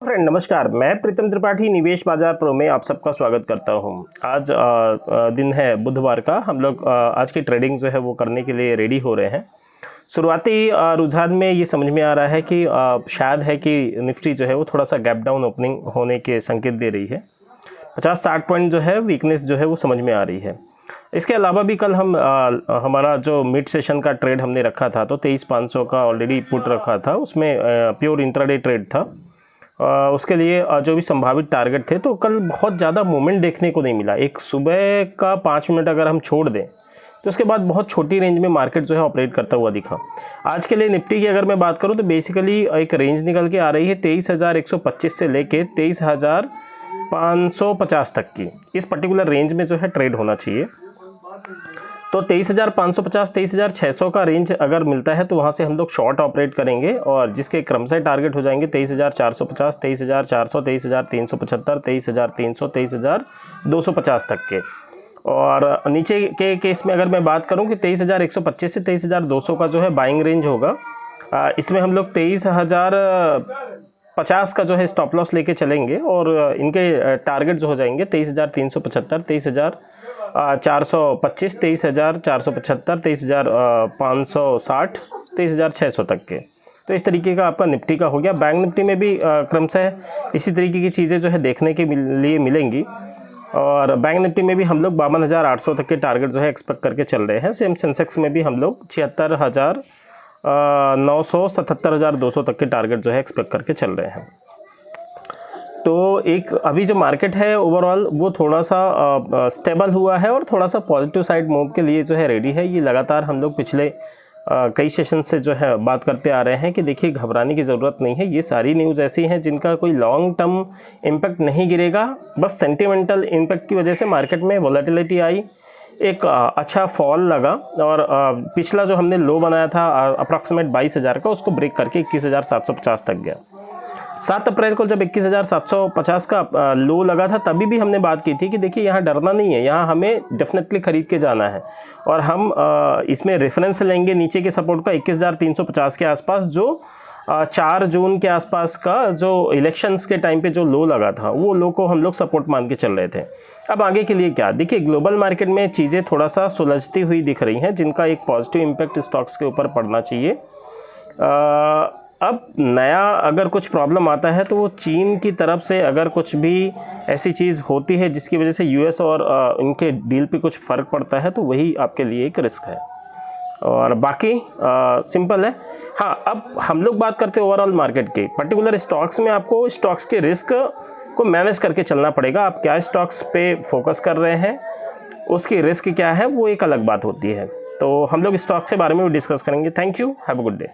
Friend नमस्कार, मैं प्रीतम त्रिपाठी निवेश बाजार प्रो में आप सबका स्वागत करता हूं। आज दिन है बुधवार का। हम लोग आज की ट्रेडिंग जो है वो करने के लिए रेडी हो रहे हैं। शुरुआती रुझान में ये समझ में आ रहा है कि शायद है कि निफ्टी जो है वो थोड़ा सा गैप डाउन ओपनिंग होने के संकेत दे रही है। 50-60 पॉइंट जो है वीकनेस जो है वो समझ में आ रही है। इसके अलावा भी कल हम हमारा जो मिड सेशन का ट्रेड हमने रखा था तो 23,500 का ऑलरेडी पुट रखा था, उसमें प्योर इंट्राडे ट्रेड था। उसके लिए जो भी संभावित टारगेट थे, तो कल बहुत ज़्यादा मूवमेंट देखने को नहीं मिला। एक सुबह का 5 मिनट अगर हम छोड़ दें तो उसके बाद बहुत छोटी रेंज में मार्केट जो है ऑपरेट करता हुआ दिखा। आज के लिए निफ्टी की अगर मैं बात करूं तो बेसिकली एक रेंज निकल के आ रही है 23,125 से लेके 23,550 तक की। इस पर्टिकुलर रेंज में जो है ट्रेड होना चाहिए। तो 23,550 23,600 का रेंज अगर मिलता है तो वहाँ से हम लोग शॉर्ट ऑपरेट करेंगे, और जिसके क्रमशः टारगेट हो जाएंगे 23,450, 23,400, 23,375, 23,300, 23,250 तक के। और नीचे के केस में अगर मैं बात करूं कि 23,125 से 23,200 का जो है बाइंग रेंज होगा। इसमें हम लोग 23,050 का जो है स्टॉप लॉस लेके चलेंगे, और इनके टारगेट जो हो जाएंगे 23,375, 23,425, 23,475, 23,560, 23,600 तक के। तो इस तरीके का आपका निफ्टी का हो गया। बैंक निफ्टी में भी क्रमशः इसी तरीके की चीज़ें जो है देखने के लिए मिलेंगी, और बैंक निफ्टी में भी हम लोग 52,800 तक के टारगेट जो है एक्सपेक्ट करके चल रहे हैं। सेम सेंसेक्स में भी हम लोग 76,900, 77,200 तक के टारगेट जो है एक्सपेक्ट करके चल रहे हैं। तो एक अभी जो मार्केट है ओवरऑल वो थोड़ा सा स्टेबल हुआ है और थोड़ा सा पॉजिटिव साइड मूव के लिए जो है रेडी है। ये लगातार हम लोग पिछले कई सेशन से जो है बात करते आ रहे हैं कि देखिए घबराने की ज़रूरत नहीं है। ये सारी न्यूज़ ऐसी हैं जिनका कोई लॉन्ग टर्म इम्पैक्ट नहीं गिरेगा, बस सेंटिमेंटल इम्पैक्ट की वजह से मार्केट में वॉलेटिलिटी आई, एक अच्छा फॉल लगा, और पिछला जो हमने लो बनाया था अप्रॉक्सीमेट 22,000 का, उसको ब्रेक करके 21,750 तक गया। 7 अप्रैल को जब 21,750 का लो लगा था तभी भी हमने बात की थी कि देखिए यहाँ डरना नहीं है, यहाँ हमें डेफिनेटली खरीद के जाना है। और हम इसमें रेफरेंस लेंगे नीचे के सपोर्ट का 21,350 के आसपास, जो 4 जून के आसपास का जो इलेक्शंस के टाइम पे जो लो लगा था वो लो को हम लोग सपोर्ट मान के चल रहे थे। अब आगे के लिए क्या, देखिए ग्लोबल मार्केट में चीज़ें थोड़ा सा सुलझती हुई दिख रही हैं, जिनका एक पॉजिटिव इम्पैक्ट स्टॉक्स के ऊपर पड़ना चाहिए। अब नया अगर कुछ प्रॉब्लम आता है तो वो चीन की तरफ से अगर कुछ भी ऐसी चीज़ होती है जिसकी वजह से यूएस और इनके डील पे कुछ फ़र्क पड़ता है, तो वही आपके लिए एक रिस्क है। और बाकी सिंपल है। हाँ, अब हम लोग बात करते हैं ओवरऑल मार्केट के। पर्टिकुलर स्टॉक्स में आपको स्टॉक्स के रिस्क को मैनेज करके चलना पड़ेगा। आप क्या स्टॉक्स पे फोकस कर रहे हैं, उसकी रिस्क क्या है, वो एक अलग बात होती है। तो हम लोग स्टॉक्स के बारे में भी डिस्कस करेंगे। Thank you, have a good day.